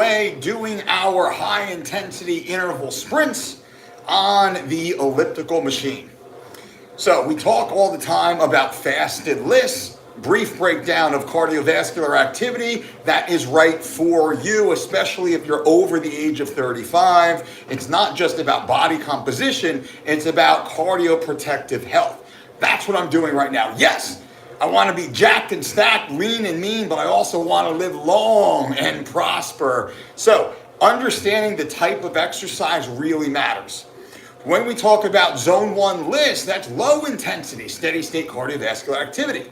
away doing our high intensity interval sprints on the elliptical machine. So we talk all the time about fasted lists, brief breakdown of cardiovascular activity that is right for you, especially if you're over the age of 35. It's not just about body composition, it's about cardioprotective health. That's what I'm doing right now. Yes, I want to be jacked and stacked, lean and mean, but I also want to live long and prosper. So understanding the type of exercise really matters. When we talk about zone 1 list, that's low intensity, steady state cardiovascular activity.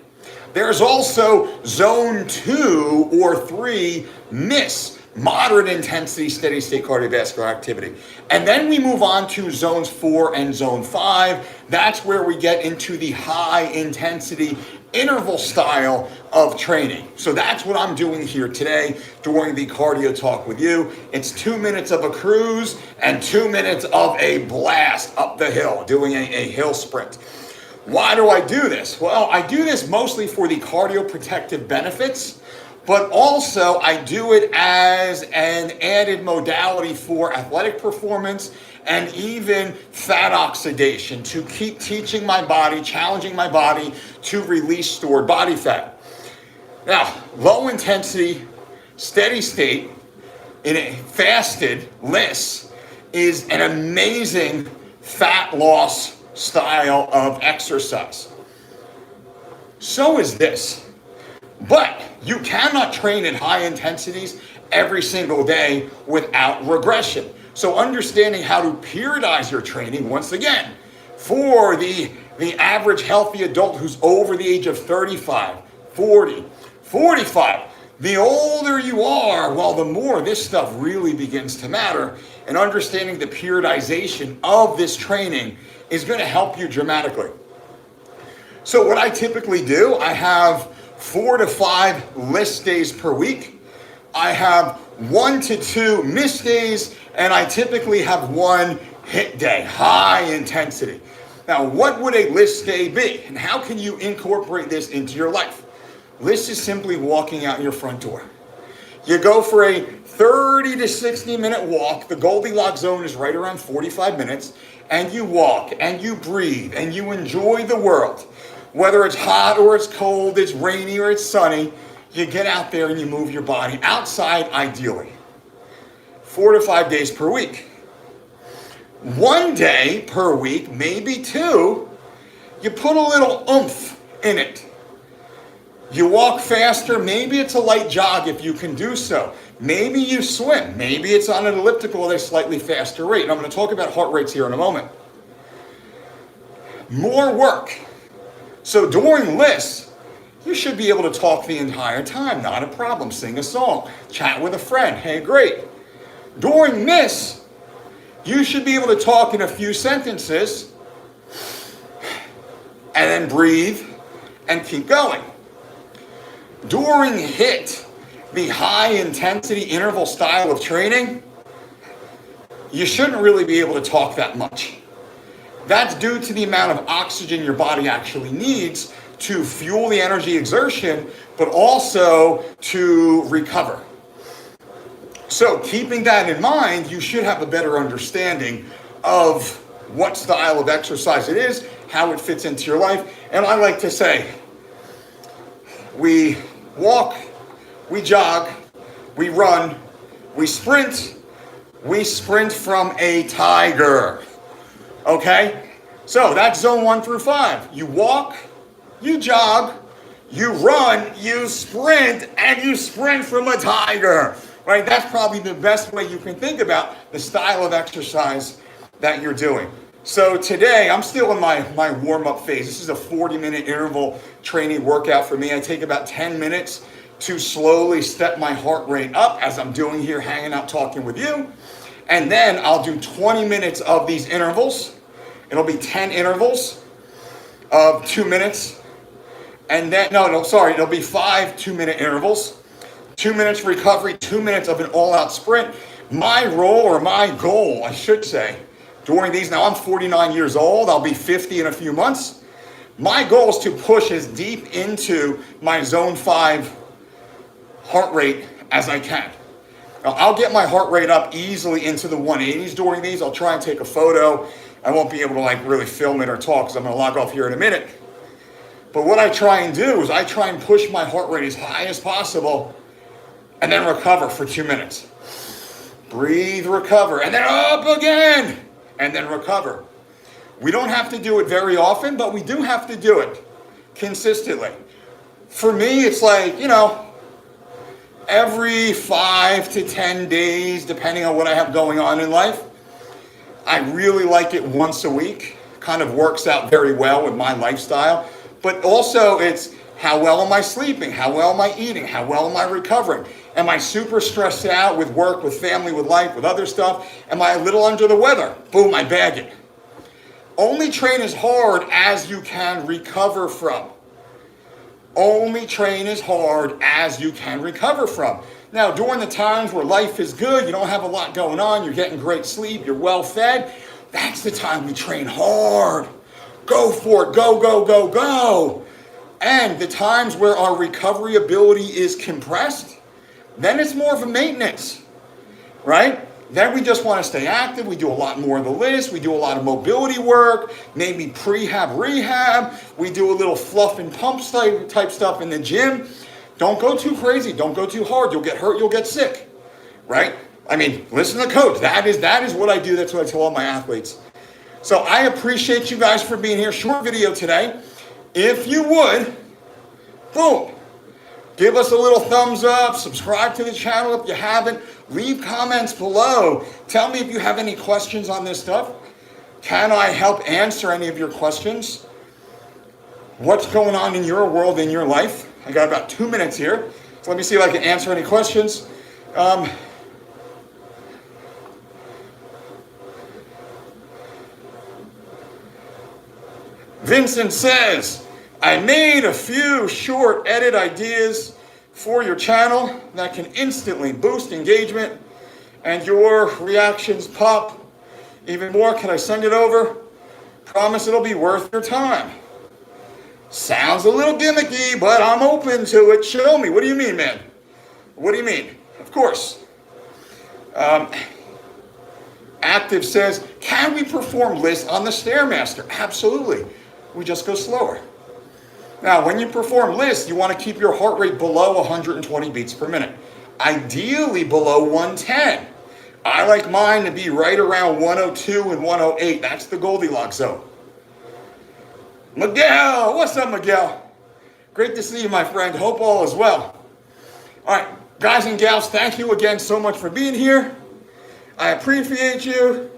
There's also zone 2 or 3 miss, moderate intensity, steady state cardiovascular activity. And then we move on to zones 4 and zone 5. That's where we get into the high intensity interval style of training. So that's what I'm doing here today during the cardio talk with you. It's 2 minutes of a cruise and 2 minutes of a blast up the hill, doing a hill sprint. Why do I do this? Well, I do this mostly for the cardioprotective benefits, but also I do it as an added modality for athletic performance and even fat oxidation, to keep teaching my body, challenging my body to release stored body fat. Now, low intensity, steady state in a fasted list is an amazing fat loss style of exercise. So is this. But you cannot train at high intensities every single day without regression. So understanding how to periodize your training, once again, for the average healthy adult who's over the age of 35, 40, 45, the older you are, well, the more this stuff really begins to matter. And understanding the periodization of this training is going to help you dramatically. So what I typically do, I have 4 to 5 list days per week. I have 1 to 2 miss days, and I typically have 1 hit day, high intensity. Now, what would a list day be? And how can you incorporate this into your life? List is simply walking out your front door. You go for a 30 to 60 minute walk. The Goldilocks zone is right around 45 minutes. And you walk and you breathe and you enjoy the world. Whether it's hot or it's cold, it's rainy or it's sunny, you get out there and you move your body outside ideally. 4 to 5 days per week. 1 day per week, maybe 2, you put a little oomph in it. You walk faster, maybe it's a light jog if you can do so. Maybe you swim, maybe it's on an elliptical at a slightly faster rate. And I'm going to talk about heart rates here in a moment. More work. So during lists, you should be able to talk the entire time, not a problem. Sing a song, chat with a friend, hey, great. During this, you should be able to talk in a few sentences and then breathe and keep going. During HIIT, the high intensity interval style of training, you shouldn't really be able to talk that much. That's due to the amount of oxygen your body actually needs to fuel the energy exertion, but also to recover. So keeping that in mind, you should have a better understanding of what style of exercise it is, how it fits into your life. And I like to say, we walk, we jog, we run, we sprint from a tiger. Okay? So that's zone 1 through 5. You walk, you jog, you run, you sprint, and you sprint from a tiger. Right? That's probably the best way you can think about the style of exercise that you're doing. So today, I'm still in my warm-up phase. This is a 40-minute interval training workout for me. I take about 10 minutes to slowly step my heart rate up as I'm doing here, hanging out, talking with you. And then I'll do 20 minutes of these intervals. It'll be 10 intervals of 2 minutes. And then, it'll be 5 2-minute intervals. 2 minutes recovery, 2 minutes of an all-out sprint. My role, or my goal, I should say, during these, now I'm 49 years old, I'll be 50 in a few months. My goal is to push as deep into my zone 5 heart rate as I can. Now, I'll get my heart rate up easily into the 180s during these. I'll try and take a photo. I won't be able to like really film it or talk because I'm going to log off here in a minute. But what I try and do is I try and push my heart rate as high as possible and then recover for 2 minutes. Breathe, recover, and then up again, and then recover. We don't have to do it very often, but we do have to do it consistently. For me, it's like, every 5 to 10 days, depending on what I have going on in life. I really like it once a week. Kind of works out very well with my lifestyle. But also it's how well am I sleeping? How well am I eating? How well am I recovering? Am I super stressed out with work, with family, with life, with other stuff? Am I a little under the weather? Boom, I bag it. Only train as hard as you can recover from. Only train as hard as you can recover from. Now, during the times where life is good, you don't have a lot going on, you're getting great sleep, you're well fed, that's the time we train hard. Go for it, go, go, go, go. And the times where our recovery ability is compressed, then it's more of a maintenance, right? Then we just want to stay active. We do a lot more of the list. We do a lot of mobility work, maybe prehab, rehab. We do a little fluff and pump type stuff in the gym. Don't go too crazy. Don't go too hard. You'll get hurt. You'll get sick, right? I mean, listen to the coach. That is what I do. That's what I tell all my athletes. So I appreciate you guys for being here. Short video today. If you would, boom, give us a little thumbs up. Subscribe to the channel if you haven't. Leave comments below. Tell me if you have any questions on this stuff. Can I help answer any of your questions? What's going on in your world, in your life? I got about 2 minutes here. So let me see if I can answer any questions. Vincent says, I made a few short edit ideas for your channel that can instantly boost engagement and your reactions pop even more. Can I send it over? Promise it'll be worth your time. Sounds a little gimmicky, but I'm open to it. Show me. What do you mean, man? What do you mean? Of course. Active says, can we perform lists on the Stairmaster? Absolutely. We just go slower. Now, when you perform lists, you want to keep your heart rate below 120 beats per minute. Ideally below 110. I like mine to be right around 102 and 108. That's the Goldilocks zone. Miguel, what's up, Miguel? Great to see you, my friend. Hope all is well. All right, guys and gals, thank you again so much for being here. I appreciate you.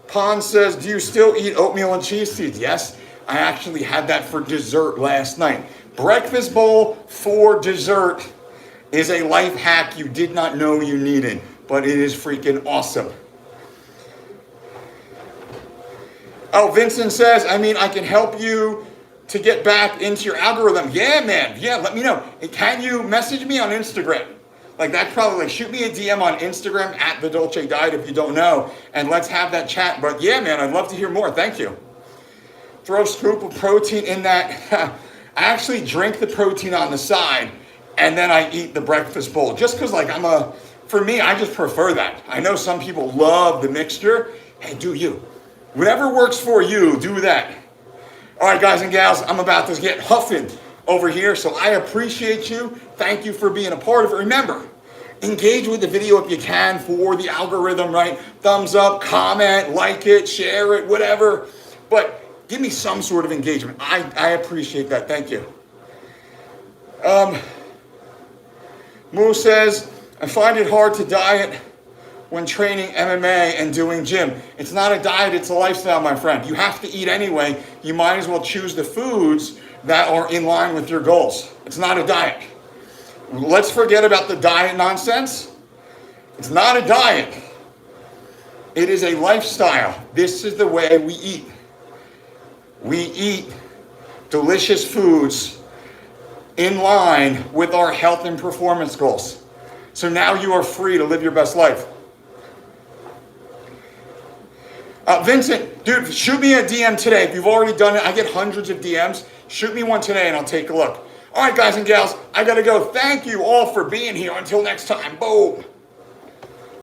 Pond says, do you still eat oatmeal and cheese seeds? Yes, I actually had that for dessert last night. Breakfast bowl for dessert is a life hack you did not know you needed, but it is freaking awesome. Oh, Vincent says, I can help you to get back into your algorithm. Yeah, man. Yeah, let me know. Can you message me on Instagram? Like that probably, shoot me a DM on Instagram at The Dolce Diet if you don't know, and let's have that chat. But yeah, man, I'd love to hear more. Thank you. Throw a scoop of protein in that. I actually drink the protein on the side, and then I eat the breakfast bowl. Just because, for me, I just prefer that. I know some people love the mixture. Hey, do you. Whatever works for you, do that. All right, guys and gals, I'm about to get huffing over here, so I appreciate you. Thank you for being a part of it. Remember, engage with the video if you can for the algorithm, right? Thumbs up, comment, like it, share it, whatever. But give me some sort of engagement. I appreciate that. Thank you. Moo says, I find it hard to diet when training MMA and doing gym. It's not a diet, it's a lifestyle, my friend. You have to eat anyway. You might as well choose the foods that are in line with your goals. It's not a diet. Let's forget about the diet nonsense. It's not a diet. It is a lifestyle. This is the way we eat. We eat delicious foods in line with our health and performance goals. So now you are free to live your best life. Vincent, dude, shoot me a DM today. If you've already done it, I get hundreds of DMs. Shoot me one today and I'll take a look. All right, guys and gals, I got to go. Thank you all for being here. Until next time, boom.